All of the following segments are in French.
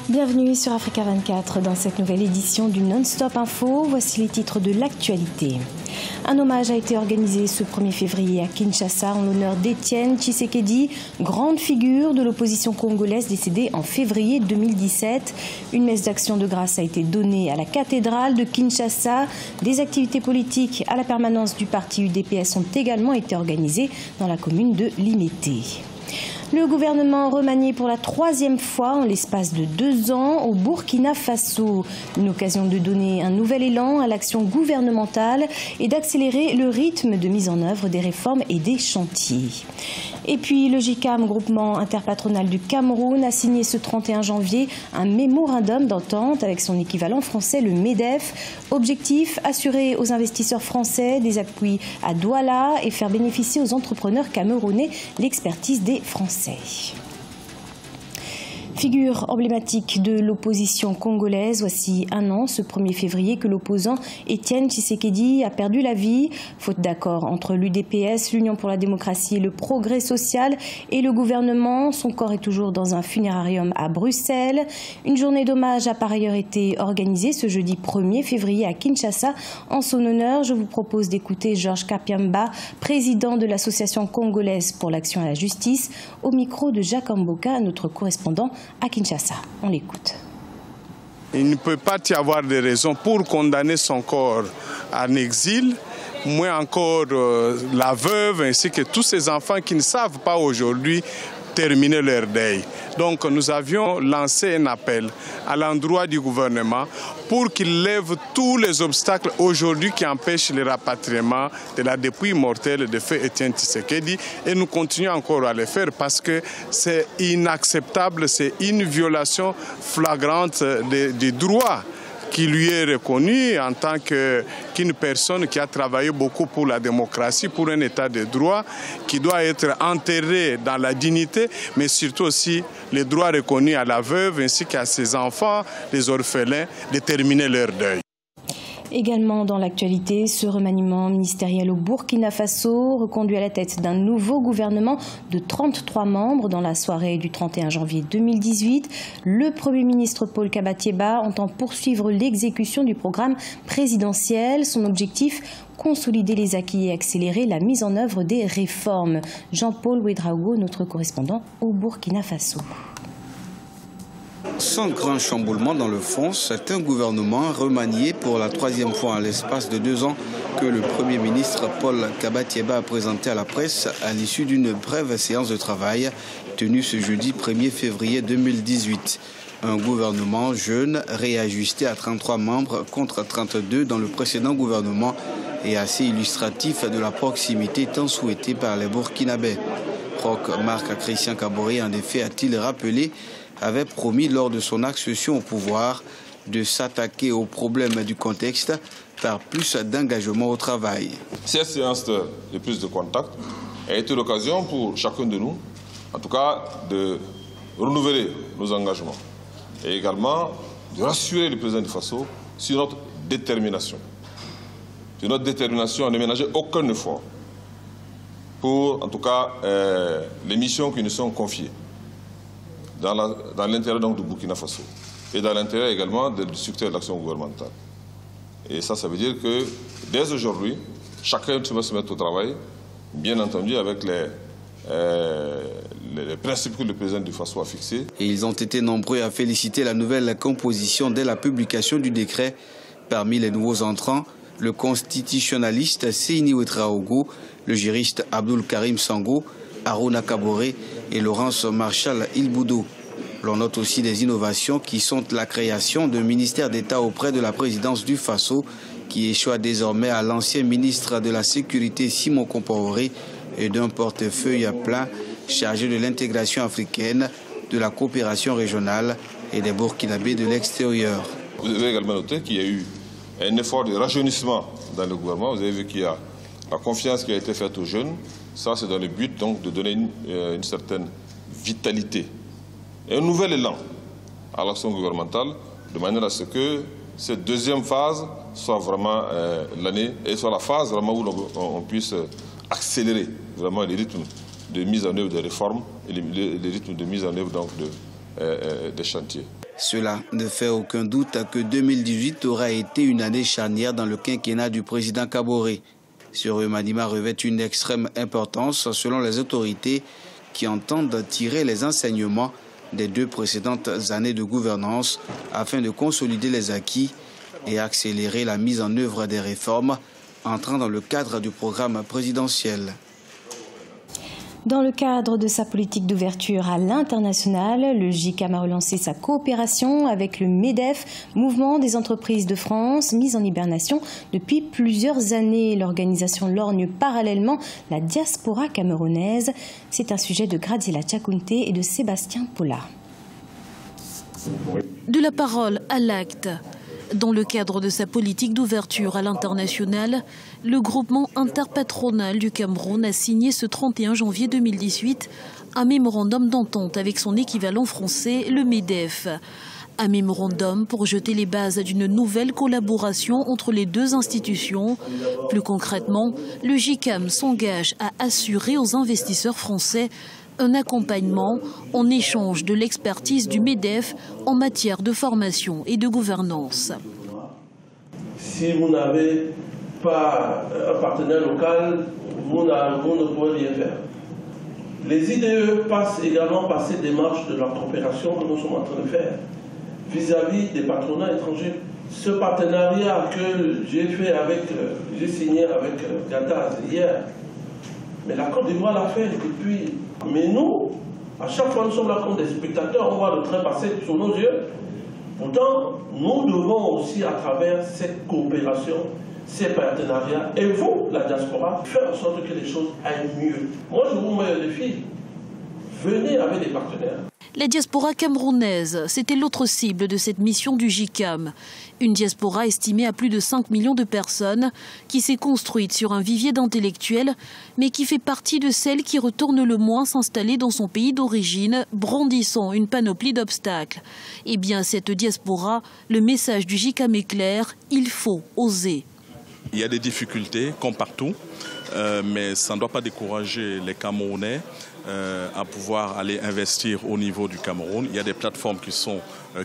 Bienvenue sur Africa 24 dans cette nouvelle édition du Non-Stop Info. Voici les titres de l'actualité. Un hommage a été organisé ce 1er février à Kinshasa en l'honneur d'Étienne Tshisekedi, grande figure de l'opposition congolaise décédée en février 2017. Une messe d'action de grâce a été donnée à la cathédrale de Kinshasa. Des activités politiques à la permanence du parti UDPS ont également été organisées dans la commune de Limete. Le gouvernement remanié pour la 3e fois en l'espace de 2 ans au Burkina Faso. Une occasion de donner un nouvel élan à l'action gouvernementale et d'accélérer le rythme de mise en œuvre des réformes et des chantiers. Et puis le GICAM, groupement interpatronal du Cameroun, a signé ce 31 janvier un mémorandum d'entente avec son équivalent français, le MEDEF. Objectif, assurer aux investisseurs français des appuis à Douala et faire bénéficier aux entrepreneurs camerounais l'expertise des Français. Figure emblématique de l'opposition congolaise, voici un an, ce 1er février, que l'opposant Étienne Tshisekedi a perdu la vie. Faute d'accord entre l'UDPS, l'Union pour la démocratie et le progrès social et le gouvernement, son corps est toujours dans un funérarium à Bruxelles. Une journée d'hommage a par ailleurs été organisée ce jeudi 1er février à Kinshasa. En son honneur, je vous propose d'écouter Georges Kapiamba, président de l'Association congolaise pour l'action à la justice, au micro de Jacques Mboka, notre correspondant à Kinshasa. On l'écoute. Il ne peut pas y avoir de raison pour condamner son corps en exil, moins encore la veuve ainsi que tous ces enfants qui ne savent pas aujourd'hui terminer leur deuil. Donc nous avions lancé un appel à l'endroit du gouvernement pour qu'il lève tous les obstacles aujourd'hui qui empêchent le rapatriement de la dépouille mortelle de feu Étienne Tshisekedi, et nous continuons encore à le faire parce que c'est inacceptable, c'est une violation flagrante des droits qui lui est reconnu en tant qu'une personne qui a travaillé beaucoup pour la démocratie, pour un état de droit, qui doit être enterré dans la dignité, mais surtout aussi les droits reconnus à la veuve ainsi qu'à ses enfants, les orphelins, de terminer leur deuil. Également dans l'actualité, ce remaniement ministériel au Burkina Faso, reconduit à la tête d'un nouveau gouvernement de 33 membres dans la soirée du 31 janvier 2018. Le Premier ministre Paul Kabatieba entend poursuivre l'exécution du programme présidentiel. Son objectif, consolider les acquis et accélérer la mise en œuvre des réformes. Jean-Paul Ouedraogo, notre correspondant au Burkina Faso. Sans grand chamboulement dans le fond, c'est un gouvernement remanié pour la 3e fois en l'espace de 2 ans que le Premier ministre Paul Kabatieba a présenté à la presse à l'issue d'une brève séance de travail tenue ce jeudi 1er février 2018. Un gouvernement jeune, réajusté à 33 membres contre 32 dans le précédent gouvernement et assez illustratif de la proximité tant souhaitée par les Burkinabés. Proc Marc Christian Kaboré, en effet, a-t-il rappelé, avait promis lors de son accession au pouvoir de s'attaquer aux problèmes du contexte par plus d'engagement au travail. Cette séance de prise de contact a été l'occasion pour chacun de nous, en tout cas, de renouveler nos engagements et également de rassurer le président du Faso sur notre détermination. Sur notre détermination à ne ménager aucun effort pour, en tout cas, les missions qui nous sont confiées dans l'intérêt du Burkina Faso et dans l'intérêt également du succès de l'action gouvernementale. Et ça veut dire que dès aujourd'hui, chacun doit se mettre au travail, bien entendu avec les principes que le président du Faso a fixés. Et ils ont été nombreux à féliciter la nouvelle composition dès la publication du décret. Parmi les nouveaux entrants, le constitutionnaliste Seyni Ouedraogo, le juriste Abdoul Karim Sango, Aruna Kaboré et Laurence Marshall Ilboudou. L'on note aussi des innovations qui sont la création d'un ministère d'État auprès de la présidence du Faso qui échoit désormais à l'ancien ministre de la Sécurité Simon Compaoré et d'un portefeuille plein chargé de l'intégration africaine, de la coopération régionale et des Burkinabés de l'extérieur. Vous avez également noté qu'il y a eu un effort de rajeunissement dans le gouvernement. Vous avez vu qu'il y a la confiance qui a été faite aux jeunes. Ça, c'est dans le but donc, de donner une certaine vitalité et un nouvel élan à l'action gouvernementale, de manière à ce que cette deuxième phase soit vraiment l'année et soit la phase vraiment où on puisse accélérer vraiment les rythmes de mise en œuvre des réformes et les rythmes de mise en œuvre donc, des chantiers. Cela ne fait aucun doute que 2018 aura été une année charnière dans le quinquennat du président Kaboré. Ce remaniement revêt une extrême importance selon les autorités qui entendent tirer les enseignements des 2 précédentes années de gouvernance afin de consolider les acquis et accélérer la mise en œuvre des réformes entrant dans le cadre du programme présidentiel. Dans le cadre de sa politique d'ouverture à l'international, le JICAM a relancé sa coopération avec le MEDEF, Mouvement des entreprises de France, mis en hibernation depuis plusieurs années. L'organisation lorgne parallèlement la diaspora camerounaise. C'est un sujet de Graziella Tchakounte et de Sébastien Paula. De la parole à l'acte. Dans le cadre de sa politique d'ouverture à l'international, le groupement interpatronal du Cameroun a signé ce 31 janvier 2018 un mémorandum d'entente avec son équivalent français, le MEDEF. Un mémorandum pour jeter les bases d'une nouvelle collaboration entre les 2 institutions. Plus concrètement, le JICAM s'engage à assurer aux investisseurs français un accompagnement en échange de l'expertise du MEDEF en matière de formation et de gouvernance. Si vous n'avez pas un partenaire local, vous ne pouvez rien faire. Les IDE passent également par cette démarche de la coopération que nous sommes en train de faire vis-à-vis des patronats étrangers. Ce partenariat que j'ai signé avec Gataz hier, mais la Côte d'Ivoire l'a fait depuis. Mais nous, à chaque fois nous sommes là comme des spectateurs, on voit le train passer sous nos yeux. Pourtant, nous devons aussi, à travers cette coopération, ces partenariats, et vous, la diaspora, faire en sorte que les choses aillent mieux. Moi, je vous mets le défi. Venez avec des partenaires. La diaspora camerounaise, c'était l'autre cible de cette mission du JICAM. Une diaspora estimée à plus de 5 millions de personnes qui s'est construite sur un vivier d'intellectuels, mais qui fait partie de celles qui retournent le moins s'installer dans son pays d'origine, brandissant une panoplie d'obstacles. Eh bien, cette diaspora, le message du JICAM est clair, il faut oser. Il y a des difficultés, comme partout, mais ça ne doit pas décourager les Camerounais à pouvoir aller investir au niveau du Cameroun. Il y a des plateformes qui sont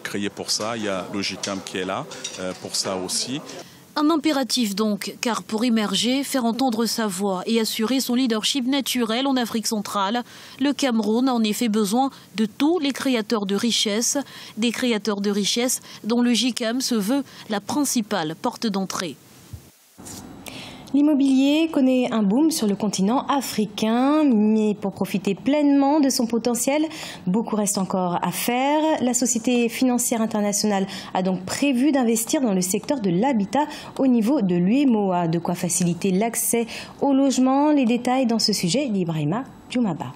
créées pour ça. Il y a le JICAM qui est là pour ça aussi. Un impératif donc, car pour émerger, faire entendre sa voix et assurer son leadership naturel en Afrique centrale, le Cameroun a en effet besoin de tous les créateurs de richesse, des créateurs de richesse dont le JICAM se veut la principale porte d'entrée. L'immobilier connaît un boom sur le continent africain, mais pour profiter pleinement de son potentiel, beaucoup reste encore à faire. La Société financière internationale a donc prévu d'investir dans le secteur de l'habitat au niveau de l'UEMOA, de quoi faciliter l'accès au logement. Les détails dans ce sujet d'Ibrahima Djoumaba.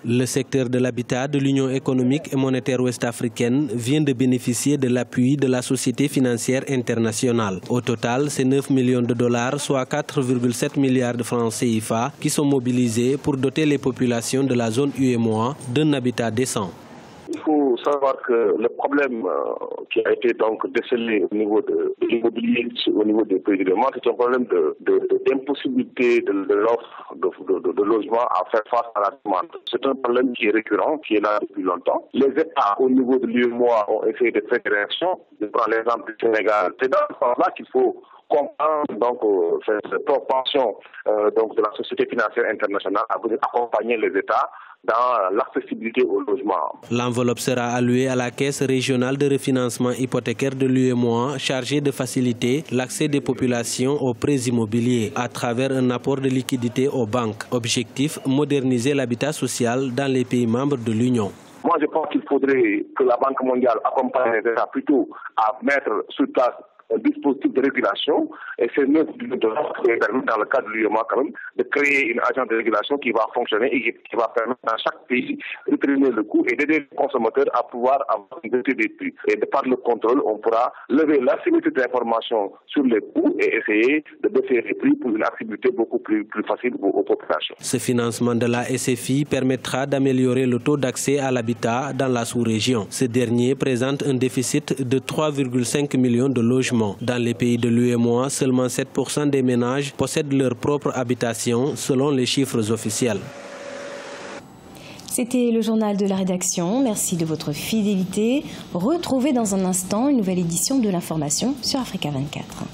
Le secteur de l'habitat de l'Union économique et monétaire ouest-africaine vient de bénéficier de l'appui de la Société financière internationale. Au total, c'est 9 millions de dollars, soit 4,7 milliards de francs CFA, qui sont mobilisés pour doter les populations de la zone UEMOA d'un habitat décent. Il faut savoir que le problème qui a été donc décelé au niveau de l'immobilier, au niveau des pays du monde, c'est un problème d'impossibilité de l'offre de logement à faire face à la demande. C'est un problème qui est récurrent, qui est là depuis longtemps. Les États au niveau de l'UEMOA ont essayé de faire des réactions. Je prends l'exemple du Sénégal. C'est dans ce sens-là qu'il faut comprendre donc cette propension donc de la Société financière internationale à venir accompagner les États dans l'accessibilité au logement. L'enveloppe sera allouée à la Caisse régionale de refinancement hypothécaire de l'UEMOA, chargée de faciliter l'accès des populations aux prêts immobiliers à travers un apport de liquidités aux banques. Objectif, moderniser l'habitat social dans les pays membres de l'Union. Moi, je pense qu'il faudrait que la Banque mondiale accompagne les États plutôt à mettre sur place un dispositif de régulation, et c'est notre devoir dans le cadre de l'UEMOA quand même de créer une agence de régulation qui va fonctionner et qui va permettre dans chaque pays de déterminer le coût et d'aider les consommateurs à pouvoir avoir une vérité des prix. Et de par le contrôle, on pourra lever l'assimétrie d'informations sur les coûts et essayer de baisser les prix pour une accessibilité beaucoup plus facile aux populations. Ce financement de la SFI permettra d'améliorer le taux d'accès à l'habitat dans la sous-région. Ce dernier présente un déficit de 3,5 millions de logements. Dans les pays de l'UEMOA, seulement 7% des ménages possèdent leur propre habitation, selon les chiffres officiels. C'était le journal de la rédaction. Merci de votre fidélité. Retrouvez dans un instant une nouvelle édition de l'information sur Africa 24.